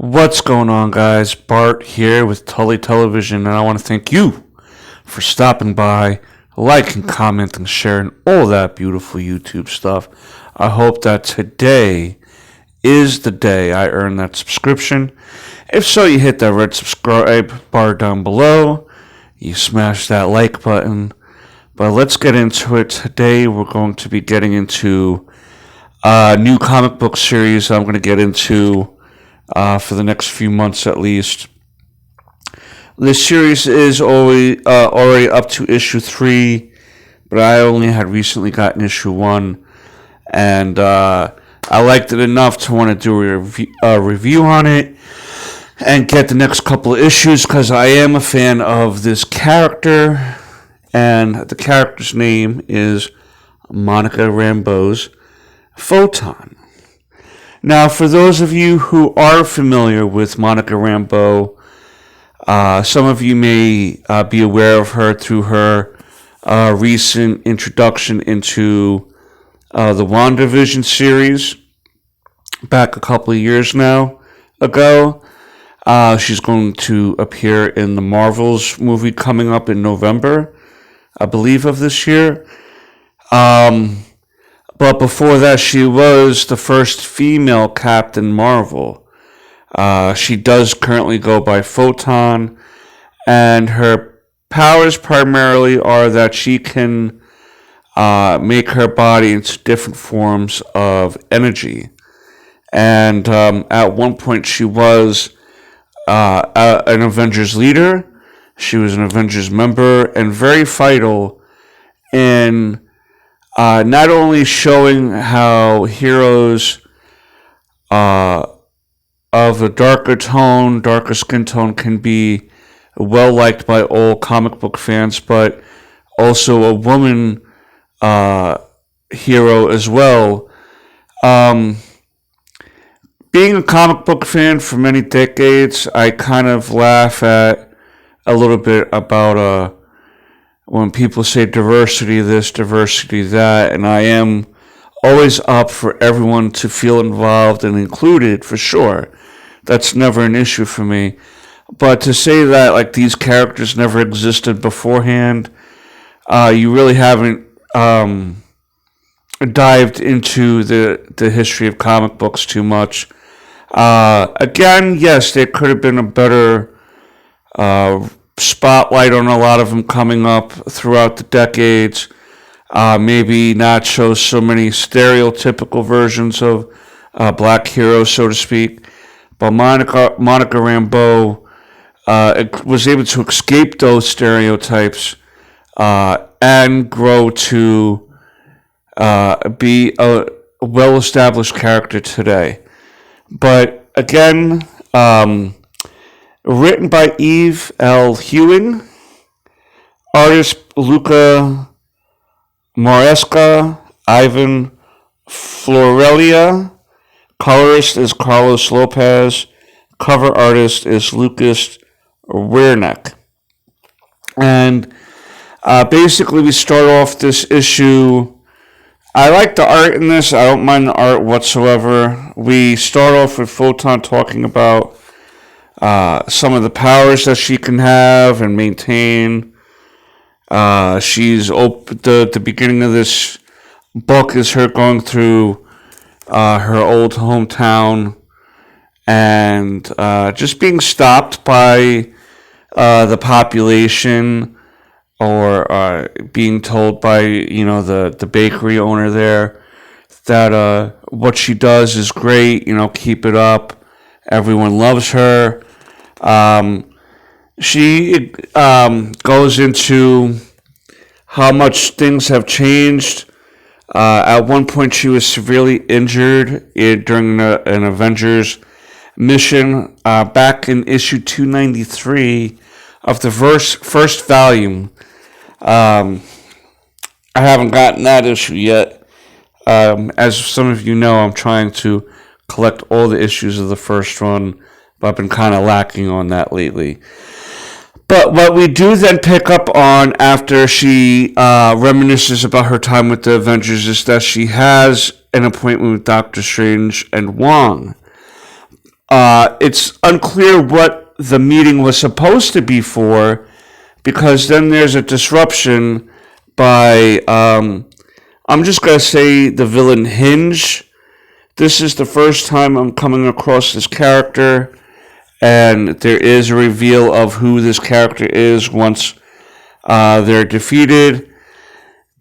What's going on, guys? Bart here with Tully Television, and I want to thank you for stopping by, liking, commenting, sharing all that beautiful YouTube stuff. I hope that today is the day I earn that subscription. If so, you hit that red subscribe bar down below, you smash that like button. But let's get into it. Today we're going to be getting into a new comic book series I'm going to get into for the next few months at least. This series is already up to issue 3, but I only had recently gotten issue 1, and I liked it enough to want to do a review on it and get the next couple of issues because I am a fan of this character, and the character's name is Monica Rambeau's Photon. Now, for those of you who are familiar with Monica Rambeau, some of you may be aware of her through her recent introduction into the WandaVision series back a couple of years ago. She's going to appear in the Marvels movie coming up in November, I believe, of this year. But before that, she was the first female Captain Marvel. She does currently go by Photon, and her powers primarily are that she can make her body into different forms of energy. And at one point, she was an Avengers leader. She was an Avengers member and very vital in not only showing how heroes of a darker skin tone can be well liked by all comic book fans, but also a woman hero as well. Being a comic book fan for many decades, I kind of laugh at a little bit about when people say diversity this, diversity that, and I am always up for everyone to feel involved and included, for sure. That's never an issue for me. But to say that like these characters never existed beforehand, you really haven't dived into the history of comic books too much. Again, yes, there could have been a better spotlight on a lot of them coming up throughout the decades. Maybe not show so many stereotypical versions of black heroes, so to speak. But Monica Rambeau was able to escape those stereotypes and grow to be a well-established character today. But again, written by Eve L. Hewing, artist Luca Maresca, Ivan Florelia, colorist is Carlos Lopez, cover artist is Lucas Wernick. And basically we start off this issue. I like the art in this. I don't mind the art whatsoever. We start off with Photon talking about some of the powers that she can have and maintain. The beginning of this book is her going through her old hometown and just being stopped by the population, or being told by the bakery owner there that what she does is great. Keep it up. Everyone loves her. She goes into how much things have changed. At one point, she was severely injured during an Avengers mission back in issue 293 of the first volume. I haven't gotten that issue yet. As some of you know, I'm trying to collect all the issues of the first one, but I've been kind of lacking on that lately. But what we do then pick up on after she reminisces about her time with the Avengers is that she has an appointment with Doctor Strange and Wong. It's unclear what the meeting was supposed to be for, because then there's a disruption by, I'm just going to say, the villain Hinge. This is the first time I'm coming across this character, and there is a reveal of who this character is once they're defeated.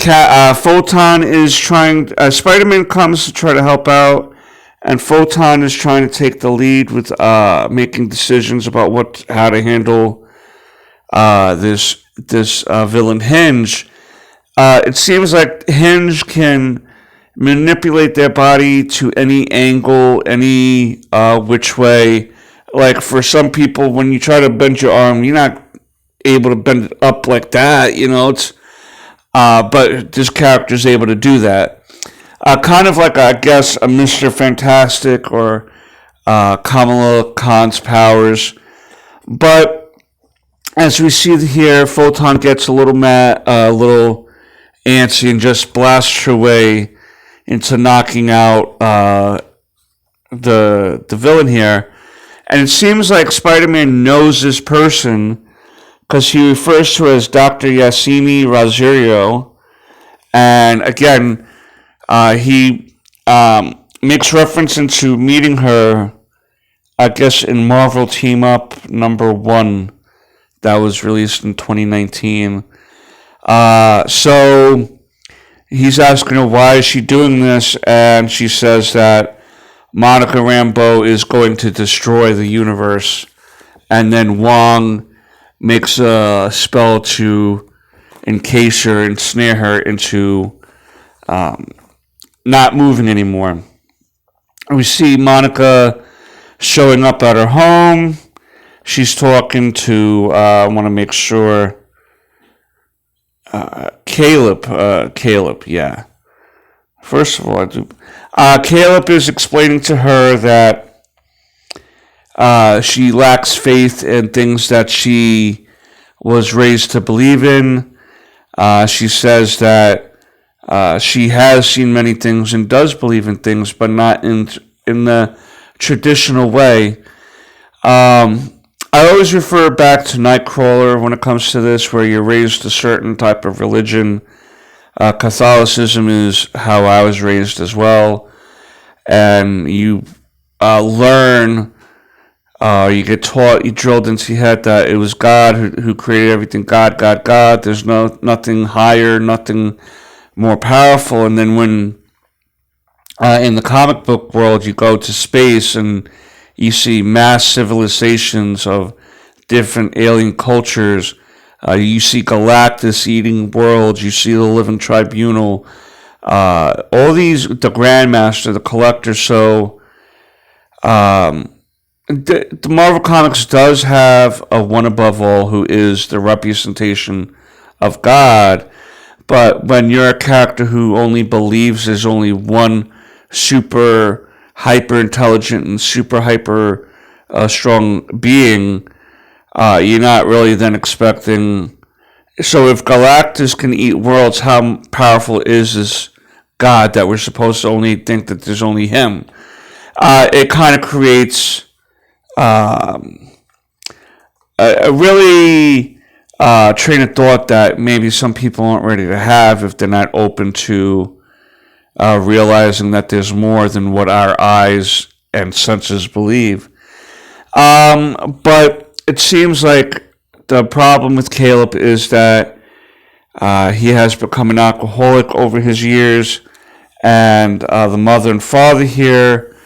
Photon is trying, Spider-Man comes to try to help out, and Photon is trying to take the lead with making decisions about how to handle this villain Hinge. It seems like Hinge can manipulate their body to any angle, any which way. Like for some people, when you try to bend your arm, you're not able to bend it up like that. It's but this character is able to do that. Kind of like, I guess, a Mr. Fantastic or Kamala Khan's powers. But as we see here, Photon gets a little mad, a little antsy, and just blasts her way into knocking out the villain here. And it seems like Spider-Man knows this person, because he refers to her as Dr. Yassini Rosario. And again, he makes reference into meeting her, I guess, in Marvel Team Up number 1 that was released in 2019. So he's asking her, why is she doing this? And she says that Monica Rambeau is going to destroy the universe. And then Wong makes a spell to encase her and snare her into not moving anymore. We see Monica showing up at her home. She's talking to, I want to make sure, Caleb, yeah. First of all, Caleb is explaining to her that she lacks faith in things that she was raised to believe in. She says that she has seen many things and does believe in things, but not in the traditional way. I always refer back to Nightcrawler when it comes to this, where you're raised a certain type of religion. Catholicism is how I was raised as well. And you learn, you get taught, you drilled into your head that it was God who created everything. God. There's nothing higher, nothing more powerful. And then when in the comic book world you go to space and you see mass civilizations of different alien cultures, you see Galactus eating worlds, you see the Living Tribunal, all these, the Grandmaster, the Collector. So the Marvel Comics does have a one above all who is the representation of God. But when you're a character who only believes there's only one super hyper intelligent and super hyper strong being, you're not really then expecting. So if Galactus can eat worlds, how powerful is this God that we're supposed to only think that there's only him? It kind of creates a really train of thought that maybe some people aren't ready to have if they're not open to realizing that there's more than what our eyes and senses believe. But it seems like the problem with Caleb is that he has become an alcoholic over his years, and the mother and father here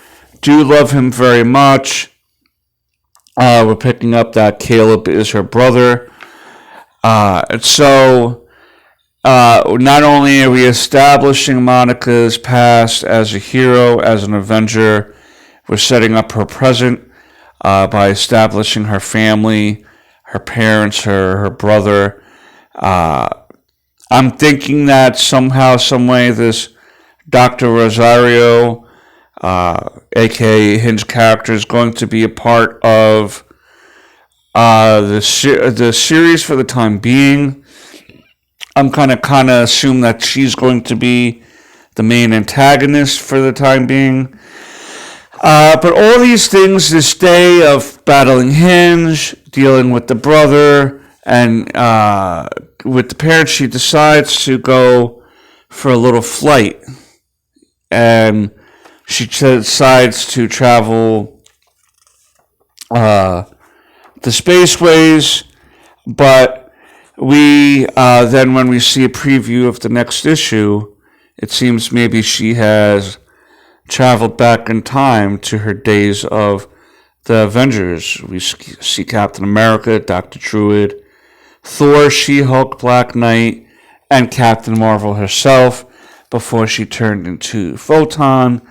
do love him very much. We're picking up that Caleb is her brother. And so not only are we establishing Monica's past as a hero, as an Avenger, we're setting up her present by establishing her family, her parents, her brother. I'm thinking that somehow, some way, this Dr. Rosario, aka Hinge character, is going to be a part of the series for the time being. I'm kind of assume that she's going to be the main antagonist for the time being. But all these things, this day of battling Hinge, dealing with the brother, and with the parents, she decides to go for a little flight. And she decides to travel the spaceways, but then when we see a preview of the next issue, it seems maybe she has traveled back in time to her days of the Avengers. We see Captain America, Dr. Druid, Thor, She-Hulk, Black Knight, and Captain Marvel herself before she turned into Photon.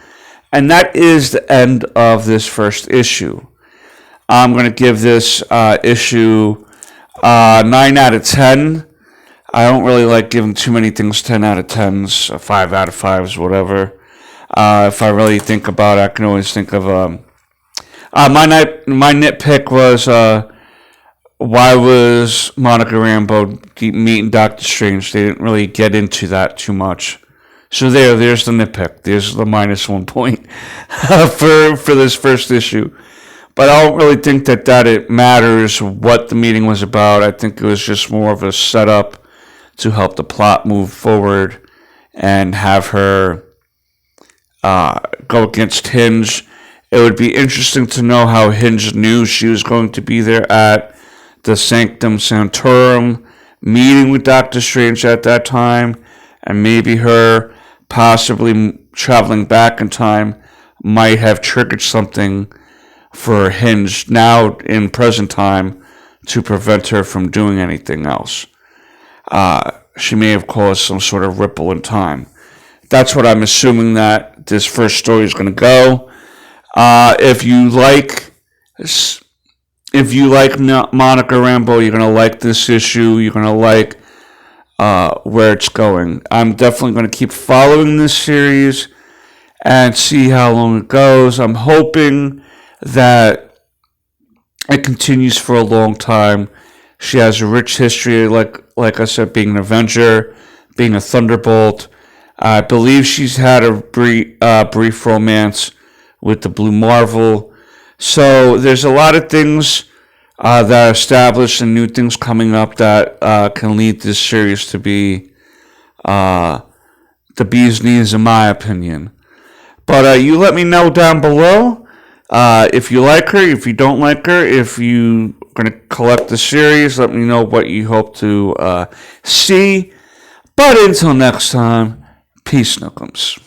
And that is the end of this first issue. I'm going to give this issue 9 out of 10. I don't really like giving too many things 10 out of 10s, 5 out of 5s, whatever. If I really think about it, I can always think of... my nitpick was... why was Monica Rambeau meeting Doctor Strange? They didn't really get into that too much. So there's the nitpick. There's the minus 1 point for this first issue. But I don't really think that it matters what the meeting was about. I think it was just more of a setup to help the plot move forward and have her go against Hinge. It would be interesting to know how Hinge knew she was going to be there at the Sanctum Sanctorum meeting with Doctor Strange at that time, and maybe her possibly traveling back in time might have triggered something for Hinge now in present time to prevent her from doing anything else. She may have caused some sort of ripple in time. That's what I'm assuming that this first story is going to go. If you like Monica Rambeau, you're going to like this issue. You're going to like where it's going. I'm definitely going to keep following this series and see how long it goes. I'm hoping that it continues for a long time. She has a rich history, like I said, being an Avenger, being a Thunderbolt. I believe she's had a brief romance with the Blue Marvel. So there's a lot of things that are established and new things coming up that can lead this series to be the bee's knees, in my opinion. But you let me know down below if you like her, if you don't like her, if you're going to collect the series. Let me know what you hope to see. But until next time, peace, Nookums.